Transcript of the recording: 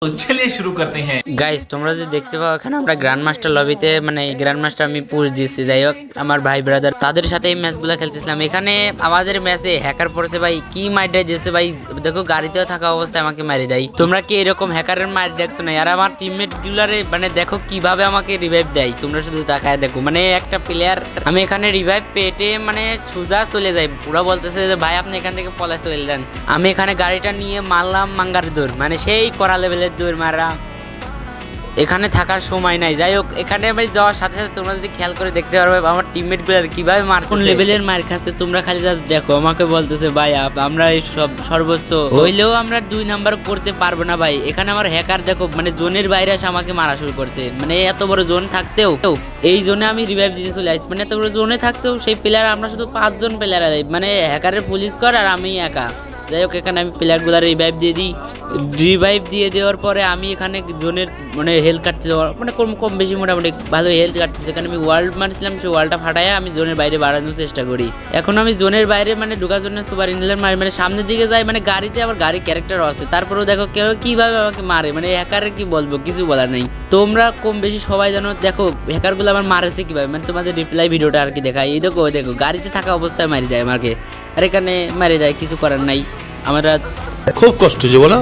तो चलिए शुरू करते हैं। গাইস তোমরা যে দেখতে পাও এখানে আমরা গ্র্যান্ড মাস্টার লবিতে মানে গ্র্যান্ড মাস্টার আমি পুশ দিচ্ছি। যাই হোক আমার ভাই ব্রাদার তাদের সাথে এই ম্যাচগুলো খেলতেছিলাম। এখানে আমাদের ম্যাচে হ্যাকার পড়েছে ভাই, কি মাইরে দিয়েছে ভাই, দেখো গাড়িতেও থাকা অবস্থায় আমাকে মারি দেয়। তোমরা কি এরকম হ্যাকারের মার দেখছো না? আর আমার টিমমেট গুলারে মানে দেখো কিভাবে আমাকে রিভাইভ দেয়, তোমরা শুধু তাকায় দেখো। মানে একটা প্লেয়ার আমি এখানে রিভাইভ পেটে মানে সোজা চলে যাই, পুরো বলতেছে যে ভাই আপনি এখান থেকে পলায় চলে যান। আমি এখানে গাড়িটা নিয়ে মারলাম মাঙ্গার দৌড়, মানে সেই করা লেভেলের দৌড় মারা, এখানে থাকার সময় নাই। যাই হোক এখানে আমি যাওয়ার সাথে সাথে তোমরা যদি খেয়াল করে দেখতে পারবে আমার টিমমেট গুলার কিভাবে মার কোন লেভেলের মার খাচ্ছে। তোমরা খালি জাস্ট দেখো, আমাকে বলতেছে ভাই আমরা এই সব সর্বোচ্চ হইলেও আমরা 2 নাম্বার করতে পারবো না ভাই। এখানে আমার হ্যাকার দেখো মানে জোনের বাইরে এসে আমাকে মারা শুরু করছে। মানে এত বড় জোন থাকতেও এই জোনে আমি রিভাইভ দিতে চলে আসছি। মানে এত বড় জোনে থাকতেও সেই প্লেয়ার আমরা শুধু 5 জন প্লেয়ার, মানে হ্যাকারের পুলিশ কর আর আমি একা। যাই হোক এখানে আমি প্লেয়ারগুলো রিভাইভ দিয়ে দিই। রিভাইভ দিয়ে দেওয়ার পরে আমি এখানে জোনের মানে হেলথ কাটতে যাওয়ার মানে কম বেশি মোটামুটি ভালো হেলথ কাটতে, যেখানে আমি ওয়ার্ল্ড মারছিলাম সেই ওয়ার্ল্ডটা ফাটায় আমি জোনের বাইরে বাড়ানোর চেষ্টা করি। এখন আমি জোনের বাইরে মানে ঢোকার জন্য সুপার ইঞ্জিনিয়ার মারি, মানে সামনের দিকে যাই, মানে গাড়িতে আবার গাড়ি ক্যারেক্টারও আছে, তারপরেও দেখো কেউ কীভাবে আমাকে মারে। মানে হ্যাকারের কি বলবো, কিছু বলার নেই। তোমরা কম বেশি সবাই জানো, দেখো হ্যাকারগুলো আমার মারেছে কীভাবে, মানে তোমাদের রিপ্লাই ভিডিওটা আর কি দেখায়। এই দেখো দেখো গাড়িতে থাকা অবস্থায় মারি যায় আমাকে, আর এখানে মারি যায়, কিছু করার নাই। আমরা খুব কষ্ট যে বলো।